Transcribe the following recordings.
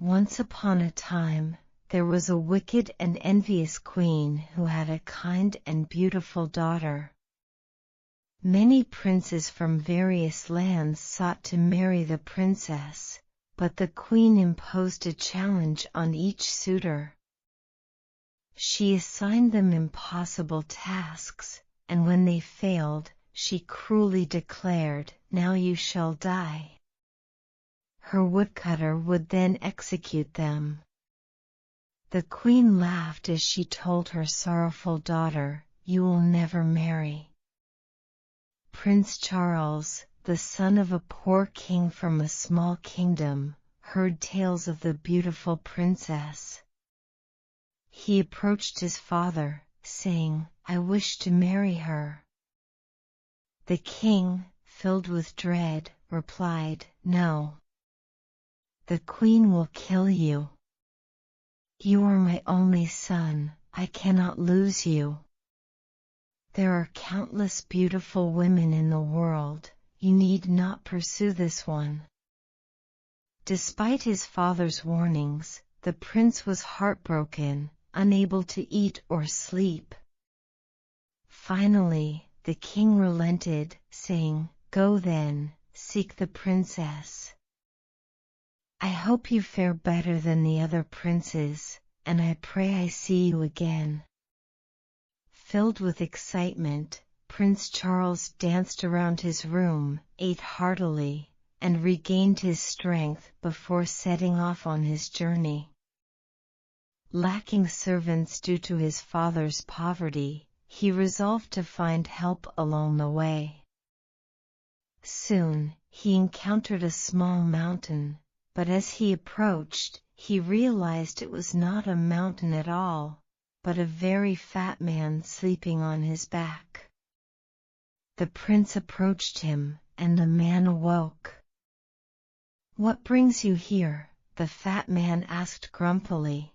Once upon a time, there was a wicked and envious queen who had a kind and beautiful daughter. Many princes from various lands sought to marry the princess, but the queen imposed a challenge on each suitor. She assigned them impossible tasks, and when they failed, she cruelly declared, "Now you shall die." Her woodcutter would then execute them. The queen laughed as she told her sorrowful daughter, "You will never marry." Prince Charles, the son of a poor king from a small kingdom, heard tales of the beautiful princess. He approached his father, saying, "I wish to marry her." The king, filled with dread, replied, "No. The queen will kill you. You are my only son, I cannot lose you. There are countless beautiful women in the world, you need not pursue this one." Despite his father's warnings, the prince was heartbroken, unable to eat or sleep. Finally, the king relented, saying, "Go then, seek the princess. I hope you fare better than the other princes, and I pray I see you again." Filled with excitement, Prince Charles danced around his room, ate heartily, and regained his strength before setting off on his journey. Lacking servants due to his father's poverty, he resolved to find help along the way. Soon, he encountered a small mountain, but as he approached, he realized it was not a mountain at all, but a very fat man sleeping on his back. The prince approached him, and the man awoke. "What brings you here?" the fat man asked grumpily.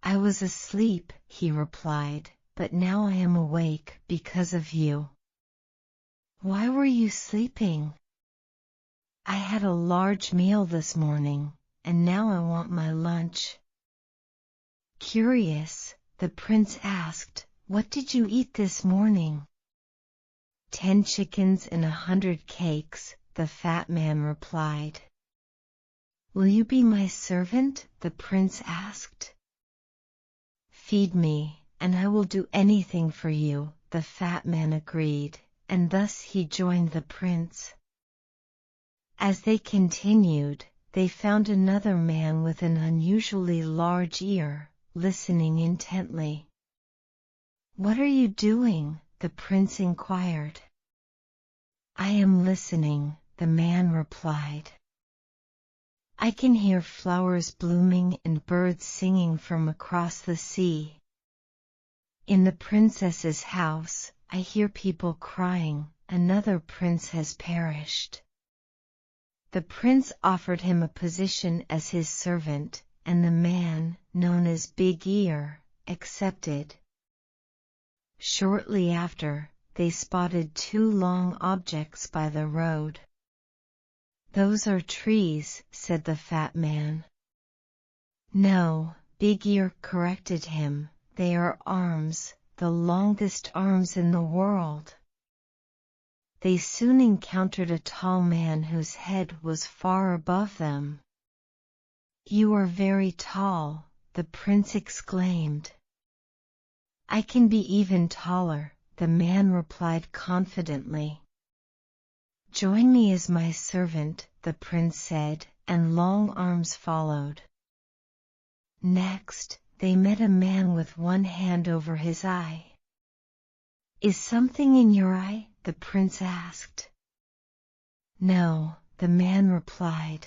"I was asleep," he replied, "but now I am awake because of you." "Why were you sleeping?" "I had a large meal this morning, and now I want my lunch." Curious, the prince asked, "What did you eat this morning?" 10 chickens and 100 cakes, the fat man replied. "Will you be my servant?" the prince asked. "Feed me, and I will do anything for you," the fat man agreed, and thus he joined the prince. As they continued, they found another man with an unusually large ear, listening intently. "What are you doing?" the prince inquired. "I am listening," the man replied. "I can hear flowers blooming and birds singing from across the sea. In the princess's house, I hear people crying, another prince has perished." The prince offered him a position as his servant, and the man, known as Big Ear, accepted. Shortly after, they spotted 2 long objects by the road. "Those are trees," said the fat man. "No," Big Ear corrected him, "they are arms, the longest arms in the world." They soon encountered a tall man whose head was far above them. "You are very tall," the prince exclaimed. "I can be even taller," the man replied confidently. "Join me as my servant," the prince said, and long arms followed. Next, they met a man with one hand over his eye. "Is something in your eye?" the prince asked. "No," the man replied.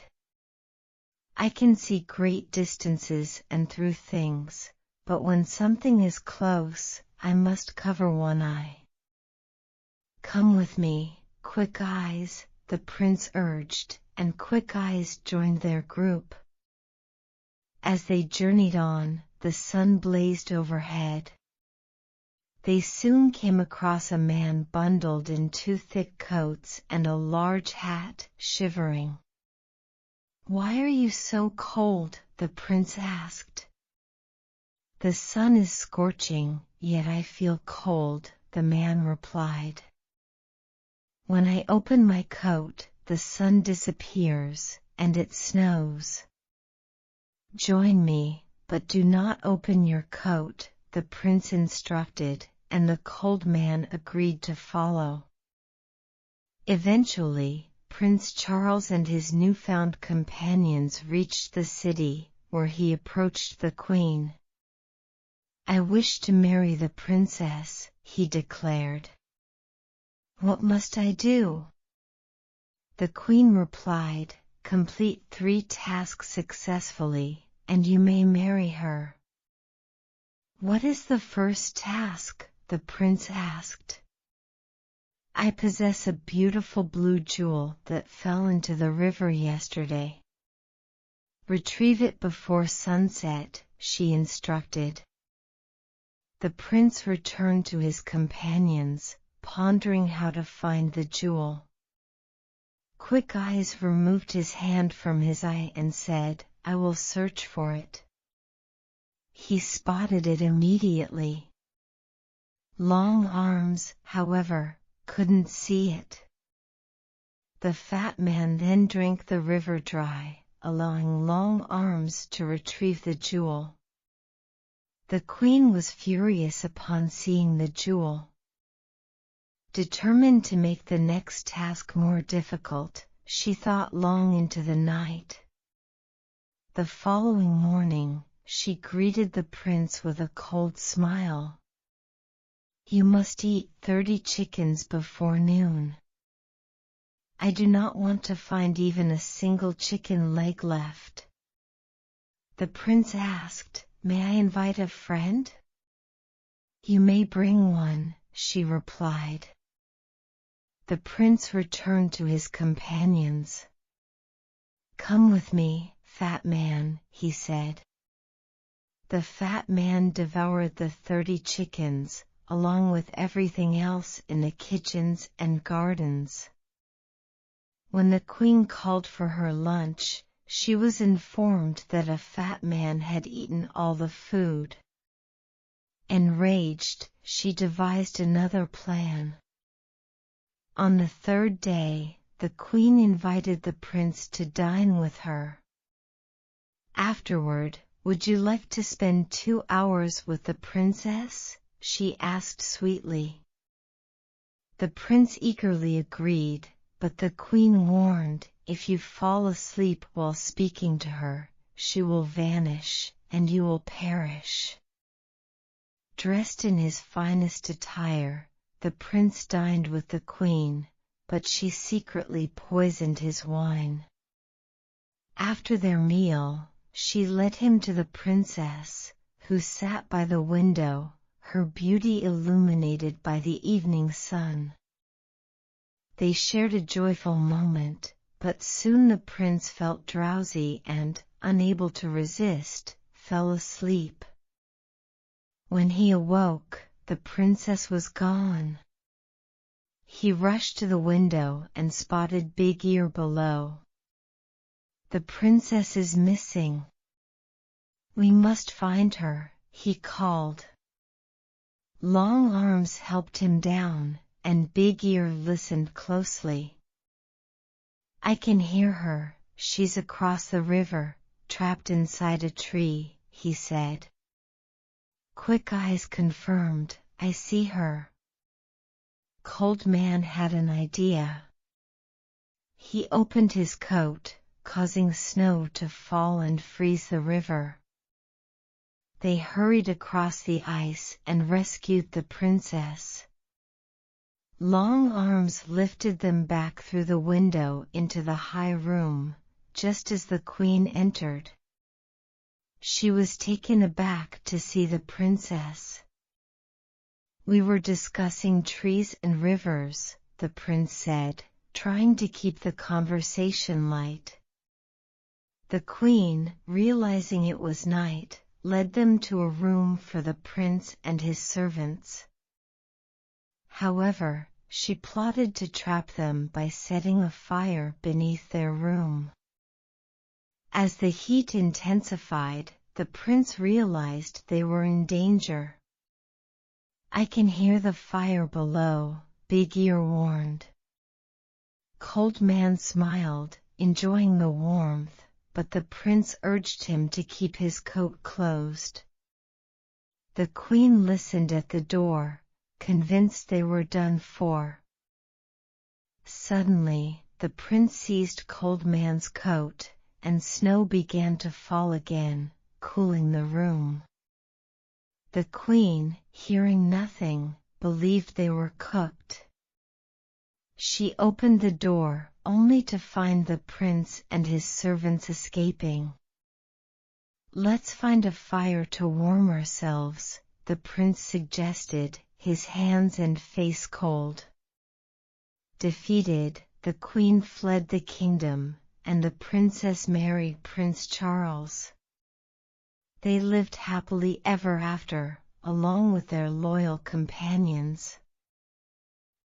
"I can see great distances and through things, but when something is close, I must cover one eye." "Come with me, Quick Eyes," the prince urged, and Quick Eyes joined their group. As they journeyed on, the sun blazed overhead. They soon came across a man bundled in 2 thick coats and a large hat, shivering. "Why are you so cold?" the prince asked. "The sun is scorching, yet I feel cold," the man replied. "When I open my coat, the sun disappears, and it snows." "Join me, but do not open your coat," the prince instructed, and the cold man agreed to follow. Eventually, Prince Charles and his newfound companions reached the city, where he approached the queen. "I wish to marry the princess," he declared. "What must I do?" The queen replied, "Complete 3 tasks successfully, and you may marry her." "What is the first task?" the prince asked. "I possess a beautiful blue jewel that fell into the river yesterday. Retrieve it before sunset," she instructed. The prince returned to his companions, pondering how to find the jewel. Quick Eyes removed his hand from his eye and said, "I will search for it." He spotted it immediately. Long Arms, however, couldn't see it. The fat man then drank the river dry, allowing Long Arms to retrieve the jewel. The queen was furious upon seeing the jewel. Determined to make the next task more difficult, she thought long into the night. The following morning, she greeted the prince with a cold smile. "You must eat 30 chickens before noon." "I do not want to find even a single chicken leg left." The prince asked, "May I invite a friend?" "You may bring one," she replied. The prince returned to his companions. "Come with me, fat man," he said. The fat man devoured the 30 chickens, along with everything else in the kitchens and gardens. When the queen called for her lunch, she was informed that a fat man had eaten all the food. Enraged, she devised another plan. On the 3rd day, the queen invited the prince to dine with her. Afterward, "Would you like to spend 2 hours with the princess?" she asked sweetly. The prince eagerly agreed, but the queen warned, "If you fall asleep while speaking to her, she will vanish, and you will perish." Dressed in his finest attire, the prince dined with the queen, but she secretly poisoned his wine. After their meal, she led him to the princess, who sat by the window, her beauty illuminated by the evening sun. They shared a joyful moment, but soon the prince felt drowsy and, unable to resist, fell asleep. When he awoke, the princess was gone. He rushed to the window and spotted Big Ear below. "The princess is missing. We must find her," he called. Long Arms helped him down, and Big Ear listened closely. "I can hear her, she's across the river, trapped inside a tree," he said. Quick Eyes confirmed, "I see her." Cold Man had an idea. He opened his coat, causing snow to fall and freeze the river. They hurried across the ice and rescued the princess. Long Arms lifted them back through the window into the high room, just as the queen entered. She was taken aback to see the princess. "We were discussing trees and rivers," the prince said, trying to keep the conversation light. The queen, realizing it was night, led them to a room for the prince and his servants. However, she plotted to trap them by setting a fire beneath their room. As the heat intensified, the prince realized they were in danger. "I can hear the fire below," Big Ear warned. Cold Man smiled, enjoying the warmth, but the prince urged him to keep his coat closed. The queen listened at the door, convinced they were done for. Suddenly, the prince seized Cold Man's coat, and snow began to fall again, cooling the room. The queen, hearing nothing, believed they were cooked. She opened the door, only to find the prince and his servants escaping. "Let's find a fire to warm ourselves," the prince suggested, his hands and face cold. Defeated, the queen fled the kingdom, and the princess married Prince Charles. They lived happily ever after, along with their loyal companions.